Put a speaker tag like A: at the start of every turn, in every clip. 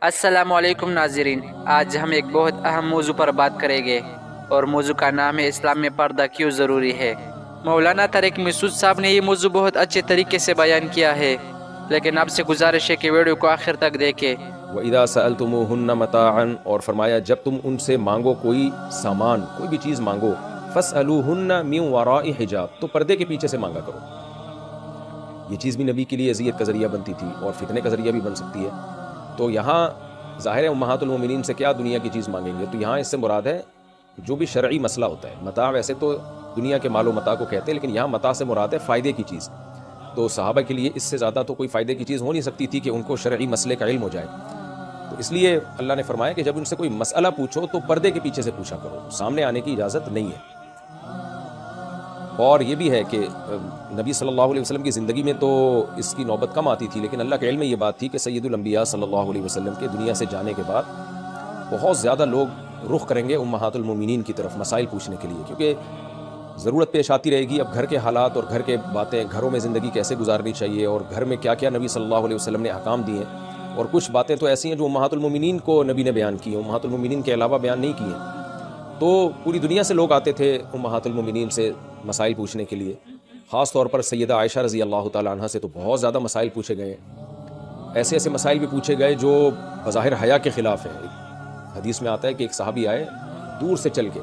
A: السلام علیکم ناظرین، آج ہم ایک بہت اہم موضوع پر بات کریں گے اور موضوع کا نام ہے اسلام میں پردہ کیوں ضروری ہے۔ مولانا طارق مسعود صاحب نے یہ موضوع بہت اچھے طریقے سے بیان کیا ہے، لیکن آپ سے گزارش ہے کہ ویڈیو کو آخر تک دیکھیں۔
B: وَإِذَا سَأَلْتُمُوهُنَّ مَتَاعًا، اور فرمایا جب تم ان سے مانگو کوئی سامان، کوئی بھی چیز مانگو، فَاسْأَلُوهُنَّ مِنْ وَرَاءِ حِجَاب، تو پردے کے پیچھے سے مانگا کرو۔ یہ چیز بھی نبی کے لیے اذیت کا ذریعہ بنتی تھی اور فتنے کا ذریعہ بھی بن سکتی ہے۔ تو یہاں ظاہر ہے امہات المومنین سے کیا دنیا کی چیز مانگیں گے، تو یہاں اس سے مراد ہے جو بھی شرعی مسئلہ ہوتا ہے۔ متاع ویسے تو دنیا کے مال و متاع کو کہتے ہیں، لیکن یہاں متاع سے مراد ہے فائدے کی چیز۔ تو صحابہ کے لیے اس سے زیادہ تو کوئی فائدے کی چیز ہو نہیں سکتی تھی کہ ان کو شرعی مسئلے کا علم ہو جائے۔ تو اس لیے اللہ نے فرمایا کہ جب ان سے کوئی مسئلہ پوچھو تو پردے کے پیچھے سے پوچھا کرو، سامنے آنے کی اجازت نہیں ہے۔ اور یہ بھی ہے کہ نبی صلی اللہ علیہ وسلم کی زندگی میں تو اس کی نوبت کم آتی تھی، لیکن اللہ کے علم میں یہ بات تھی کہ سید الانبیاء صلی اللہ علیہ وسلم کے دنیا سے جانے کے بعد بہت زیادہ لوگ رخ کریں گے امہات المومنین کی طرف مسائل پوچھنے کے لیے، کیونکہ ضرورت پیش آتی رہے گی۔ اب گھر کے حالات اور گھر کے باتیں، گھروں میں زندگی کیسے گزارنی چاہیے اور گھر میں کیا کیا نبی صلی اللہ علیہ وسلم نے احکام دیے ہیں، اور کچھ باتیں تو ایسی ہیں جو امہات المومنین کو نبی نے بیان کی ہیں، امہات المومنین کے علاوہ بیان نہیں کی ہیں۔ تو پوری دنیا سے لوگ آتے تھے امہات المومنین سے مسائل پوچھنے کے لیے۔ خاص طور پر سیدہ عائشہ رضی اللہ تعالیٰ عنہ سے تو بہت زیادہ مسائل پوچھے گئے ہیں۔ ایسے ایسے مسائل بھی پوچھے گئے جو بظاہر حیا کے خلاف ہیں۔ حدیث میں آتا ہے کہ ایک صحابی آئے دور سے چل کے،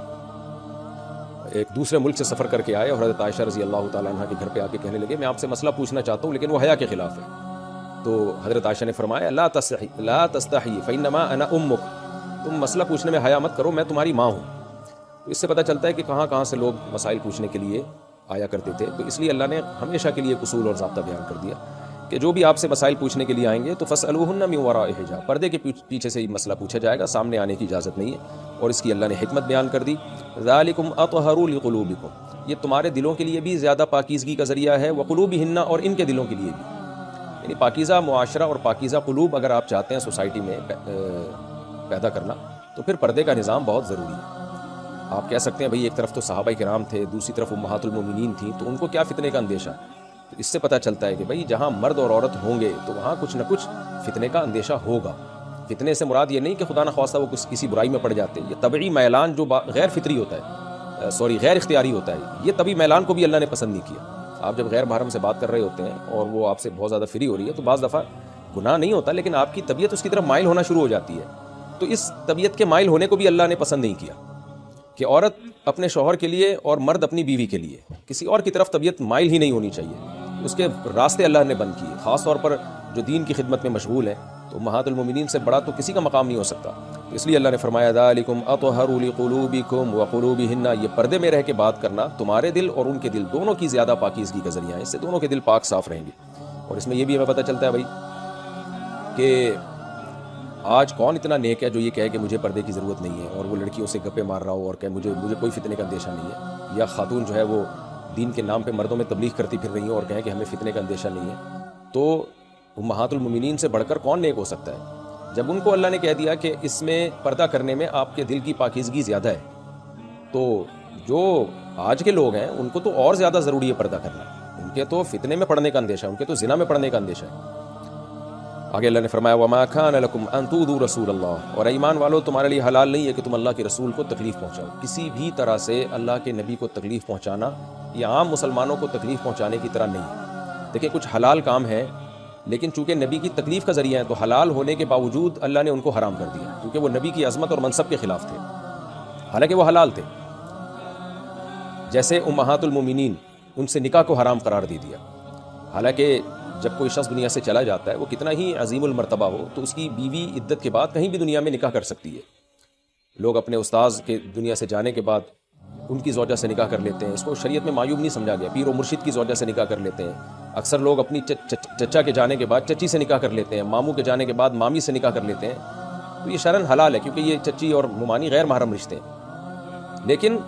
B: ایک دوسرے ملک سے سفر کر کے آئے اور حضرت عائشہ رضی اللہ تعالیٰ عنہ کے گھر پہ آ کے کہنے لگے میں آپ سے مسئلہ پوچھنا چاہتا ہوں لیکن وہ حیا کے خلاف ہے۔ تو حضرت عائشہ نے فرمایا لا تستحی فانما انا امک، تم مسئلہ پوچھنے میں حیا مت کرو، میں تمہاری ماں ہوں۔ تو اس سے پتہ چلتا ہے کہ کہاں کہاں سے لوگ مسائل پوچھنے کے لیے آیا کرتے تھے۔ تو اس لیے اللہ نے ہمیشہ کے لیے اصول اور ضابطہ بیان کر دیا کہ جو بھی آپ سے مسائل پوچھنے کے لیے آئیں گے تو فاسألوهن من وراء حجاب، پردے کے پیچھے سے یہ مسئلہ پوچھا جائے گا، سامنے آنے کی اجازت نہیں ہے۔ اور اس کی اللہ نے حکمت بیان کر دی، ذالکم اطہر لقلوبکم، یہ تمہارے دلوں کے لیے بھی زیادہ پاکیزگی کا ذریعہ ہے، وقلوبہن، اور ان کے دلوں کے لیے بھی۔ یعنی پاکیزہ معاشرہ اور پاکیزہ قلوب اگر آپ چاہتے ہیں سوسائٹی میں پیدا کرنا تو پھر پردے کا نظام بہت ضروری ہے۔ آپ کہہ سکتے ہیں بھئی ایک طرف تو صحابہ کرام تھے، دوسری طرف امہات المومنین تھیں، تو ان کو کیا فتنے کا اندیشہ؟ تو اس سے پتہ چلتا ہے کہ بھئی جہاں مرد اور عورت ہوں گے تو وہاں کچھ نہ کچھ فتنے کا اندیشہ ہوگا۔ فتنے سے مراد یہ نہیں کہ خدا نخواستہ وہ کسی برائی میں پڑ جاتے، یہ طبعی میلان جو غیر فطری ہوتا ہے، غیر اختیاری ہوتا ہے، یہ طبعی میلان کو بھی اللہ نے پسند نہیں کیا۔ آپ جب غیر محرم سے بات کر رہے ہوتے ہیں اور وہ آپ سے بہت زیادہ فری ہو رہی ہے تو بعض دفعہ گناہ نہیں ہوتا، لیکن آپ کی طبیعت اس کی طرف مائل ہونا شروع ہو جاتی ہے۔ تو اس طبیعت کے مائل ہونے کو بھی اللہ نے پسند نہیں کیا کہ عورت اپنے شوہر کے لیے اور مرد اپنی بیوی کے لیے کسی اور کی طرف طبیعت مائل ہی نہیں ہونی چاہیے، اس کے راستے اللہ نے بند کیے۔ خاص طور پر جو دین کی خدمت میں مشغول ہیں تو امہات المومنین سے بڑا تو کسی کا مقام نہیں ہو سکتا۔ اس لیے اللہ نے فرمایا ذالکم اطہر لقلوبکم وقلوبہن، یہ پردے میں رہ کے بات کرنا تمہارے دل اور ان کے دل دونوں کی زیادہ پاکیزگی کا ذریعہ ہے، اس سے دونوں کے دل پاک صاف رہیں گے۔ اور اس میں یہ بھی ہمیں پتہ چلتا ہے بھائی کہ آج کون اتنا نیک ہے جو یہ کہے کہ مجھے پردے کی ضرورت نہیں ہے اور وہ لڑکیوں سے گپے مار رہا ہو اور کہ مجھے کوئی فتنے کا اندیشہ نہیں ہے، یا خاتون جو ہے وہ دین کے نام پہ مردوں میں تبلیغ کرتی پھر رہی ہیں اور کہیں کہ ہمیں فتنے کا اندیشہ نہیں ہے۔ تو امہات المومنین سے بڑھ کر کون نیک ہو سکتا ہے؟ جب ان کو اللہ نے کہہ دیا کہ اس میں پردہ کرنے میں آپ کے دل کی پاکیزگی زیادہ ہے، تو جو آج کے لوگ ہیں ان کو تو اور زیادہ ضروری ہے پردہ کرنا، ان کے تو فتنے میں پڑنے کا اندیشہ ہے، ان کے تو زنا میں پڑنے کا اندیشہ ہے۔ آگے اللہ نے فرمایا وَمَا كَانَ لَكُمْ أَن تُؤْذُوا رَسُولَ اللَّهِ، اور ایمان والو تمہارے لیے حلال نہیں ہے کہ تم اللہ کے رسول کو تکلیف پہنچاؤ۔ کسی بھی طرح سے اللہ کے نبی کو تکلیف پہنچانا یہ عام مسلمانوں کو تکلیف پہنچانے کی طرح نہیں ہے۔ دیکھیں کچھ حلال کام ہیں لیکن چونکہ نبی کی تکلیف کا ذریعہ ہے تو حلال ہونے کے باوجود اللہ نے ان کو حرام کر دیا، کیونکہ وہ نبی کی عظمت اور منصب کے خلاف تھے، حالانکہ وہ حلال تھے۔ جیسے امہات المومنین، ان سے نکاح کو حرام قرار دے دیا، حالانکہ جب کوئی شخص دنیا سے چلا جاتا ہے وہ کتنا ہی عظیم المرتبہ ہو تو اس کی بیوی عدت کے بعد کہیں بھی دنیا میں نکاح کر سکتی ہے۔ لوگ اپنے استاذ کے دنیا سے جانے کے بعد ان کی زوجہ سے نکاح کر لیتے ہیں، اس کو شریعت میں معیوب نہیں سمجھا گیا۔ پیر و مرشد کی زوجہ سے نکاح کر لیتے ہیں، اکثر لوگ اپنی چچا کے جانے کے بعد چچی سے نکاح کر لیتے ہیں، ماموں کے جانے کے بعد مامی سے نکاح کر لیتے ہیں۔ تو یہ شرعاً حلال ہے کیونکہ یہ چچی اور ممانی غیر محرم رشتے ہیں، لیکن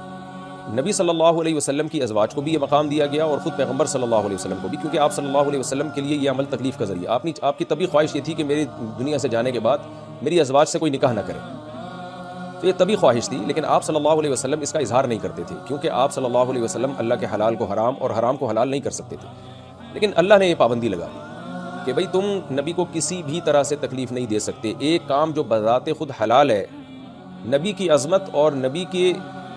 B: نبی صلی اللہ علیہ وسلم کی ازواج کو بھی یہ مقام دیا گیا اور خود پیغمبر صلی اللہ علیہ وسلم کو بھی، کیونکہ آپ صلی اللہ علیہ وسلم کے لیے یہ عمل تکلیف کا ذریعہ۔ آپ کی طبی خواہش یہ تھی کہ میری دنیا سے جانے کے بعد میری ازواج سے کوئی نکاح نہ کرے، تو یہ طبی خواہش تھی، لیکن آپ صلی اللہ علیہ وسلم اس کا اظہار نہیں کرتے تھے کیونکہ آپ صلی اللہ علیہ وسلم اللہ کے حلال کو حرام اور حرام کو حلال نہیں کر سکتے تھے، لیکن اللہ نے یہ پابندی لگا دی کہ بھئی تم نبی کو کسی بھی طرح سے تکلیف نہیں دے سکتے. ایک کام جو بذات خود حلال ہے، نبی کی عظمت اور نبی کی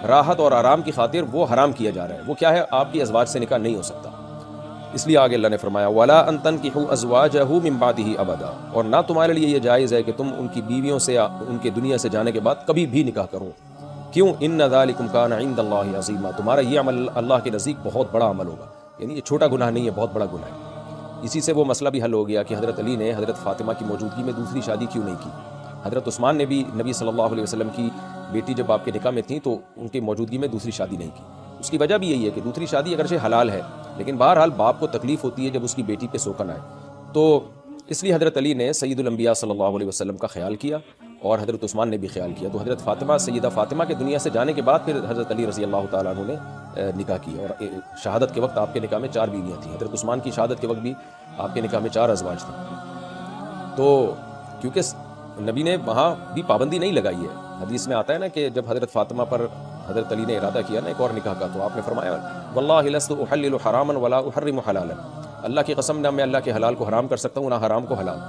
B: راحت اور آرام کی خاطر وہ حرام کیا جا رہا ہے. وہ کیا ہے؟ آپ کی ازواج سے نکاح نہیں ہو سکتا. اس لیے آگے اللہ نے فرمایا وَلَا أَن تَنْكِحُوا أَزْوَاجَهُ مِن بَعْدِهِ أَبَدًا، اور نہ تمہارے لیے یہ جائز ہے کہ تم ان کی بیویوں سے ان کے دنیا سے جانے کے بعد کبھی بھی نکاح کرو. کیوں؟ إِنَّ ذَلِكُمْ كَانَ عِندَ اللَّهِ عَظِيمًا، تمہارا یہ عمل اللہ کے نزدیک بہت بڑا عمل ہوگا. یعنی یہ چھوٹا گناہ نہیں ہے، بہت بڑا گناہ ہے. اسی سے وہ مسئلہ بھی حل ہو گیا کہ حضرت علی نے حضرت فاطمہ کی موجودگی میں دوسری شادی کیوں نہیں کی. حضرت عثمان نے بھی نبی صلی اللہ علیہ وسلم کی بیٹی جب آپ کے نکاح میں تھیں تو ان کی موجودگی میں دوسری شادی نہیں کی. اس کی وجہ بھی یہی ہے کہ دوسری شادی اگرچہ حلال ہے لیکن بہرحال باپ کو تکلیف ہوتی ہے جب اس کی بیٹی پہ سوکن آئے. تو اس لیے حضرت علی نے سید الانبیاء صلی اللہ علیہ وسلم کا خیال کیا اور حضرت عثمان نے بھی خیال کیا. تو حضرت فاطمہ سیدہ فاطمہ کے دنیا سے جانے کے بعد پھر حضرت علی رضی اللہ تعالیٰ عنہ نے نکاح کیا. اور شہادت کے وقت آپ کے نکاح میں 4 بیویاں تھیں. حضرت عثمان کی شہادت کے وقت بھی آپ کے نکاح میں 4 ازواج تھیں. تو کیونکہ نبی نے وہاں بھی پابندی نہیں لگائی ہے. حدیث میں آتا ہے نا کہ جب حضرت فاطمہ پر حضرت علی نے ارادہ کیا نا ایک اور نکاح کا، تو آپ نے فرمایا واللہ لست احلل حراما ولا احرم حلالا، اللہ کی قسم نہ میں اللہ کے حلال کو حرام کر سکتا ہوں نہ حرام کو حلال.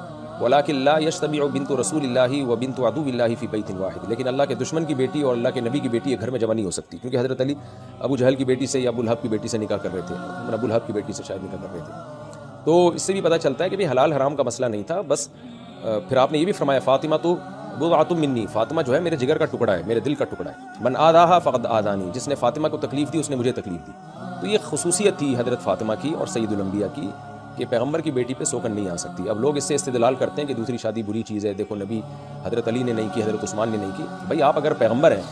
B: ولکن لا یجتمع بنت رسول اللہ و بنت عدو اللہ فی بیت واحد، لیکن اللہ کے دشمن کی بیٹی اور اللہ کے نبی کی بیٹی ایک گھر میں جمع نہیں ہو سکتی. کیونکہ حضرت علی ابو جہل کی بیٹی سے یا ابو لہب کی بیٹی سے نکاح کر رہے تھے، ابو لہب کی بیٹی سے شاید نکاح کر رہے تھے. تو اس سے بھی پتہ چلتا ہے کہ بھی حلال حرام کا مسئلہ نہیں تھا. بس پھر آپ نے یہ بھی فرمایا فاطمہ تو بضعۃ منی، فاطمہ جو ہے میرے جگر کا ٹکڑا ہے، میرے دل کا ٹکڑا ہے. من آذاها فقد آذانی، جس نے فاطمہ کو تکلیف دی اس نے مجھے تکلیف دی. تو یہ خصوصیت تھی حضرت فاطمہ کی اور سید الانبیاء کی کہ پیغمبر کی بیٹی پہ سوکن نہیں آ سکتی. اب لوگ اس سے استدلال کرتے ہیں کہ دوسری شادی بری چیز ہے، دیکھو نبی حضرت علی نے نہیں کی، حضرت عثمان نے نہیں کی. بھائی آپ اگر پیغمبر ہیں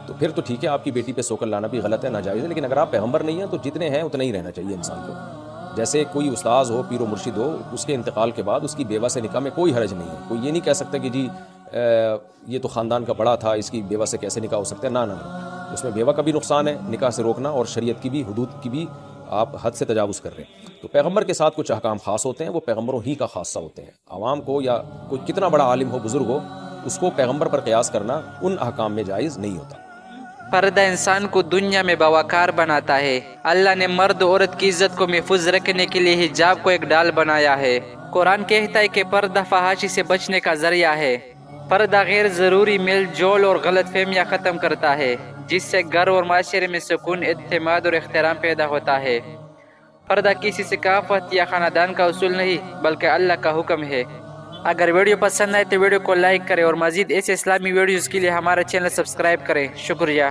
B: تو پھر تو ٹھیک ہے، آپ کی بیٹی پہ سوکن لانا بھی غلط ہے، ناجائز ہے. لیکن اگر آپ پیغمبر نہیں ہیں تو جتنے ہیں اتنا ہی رہنا چاہیے انسان کو. جیسے کوئی استاذ ہو، پیر و مرشد ہو، اس کے انتقال کے بعد اس کی بیوہ سے نکاح میں کوئی حرج نہیں ہے. کوئی یہ نہیں کہہ سکتا کہ جی یہ تو خاندان کا بڑا تھا، اس کی بیوہ سے کیسے نکاح ہو سکتا ہے. نہ اس میں بیوہ کا بھی نقصان ہے نکاح سے روکنا، اور شریعت کی بھی حدود کی بھی آپ حد سے تجاوز کر رہے ہیں. تو پیغمبر کے ساتھ کچھ احکام خاص ہوتے ہیں، وہ پیغمبروں ہی کا خاصہ ہوتے ہیں. عوام کو یا کوئی کتنا بڑا عالم ہو، بزرگ ہو، اس کو پیغمبر پر قیاس کرنا ان احکام میں جائز نہیں ہوتا.
A: پردہ انسان کو دنیا میں باوقار بناتا ہے. اللہ نے مرد و عورت کی عزت کو محفوظ رکھنے کے لیے حجاب کو ایک ڈال بنایا ہے. قرآن کہتا ہے کہ پردہ فحاشی سے بچنے کا ذریعہ ہے. پردہ غیر ضروری میل جول اور غلط فہمیاں ختم کرتا ہے، جس سے گھر اور معاشرے میں سکون، اعتماد اور احترام پیدا ہوتا ہے. پردہ کسی ثقافت یا خاندان کا اصول نہیں بلکہ اللہ کا حکم ہے. اگر ویڈیو پسند آئے تو ویڈیو کو لائک کریں اور مزید ایسے اسلامی ویڈیوز کے لیے ہمارا چینل سبسکرائب کریں. شکریہ.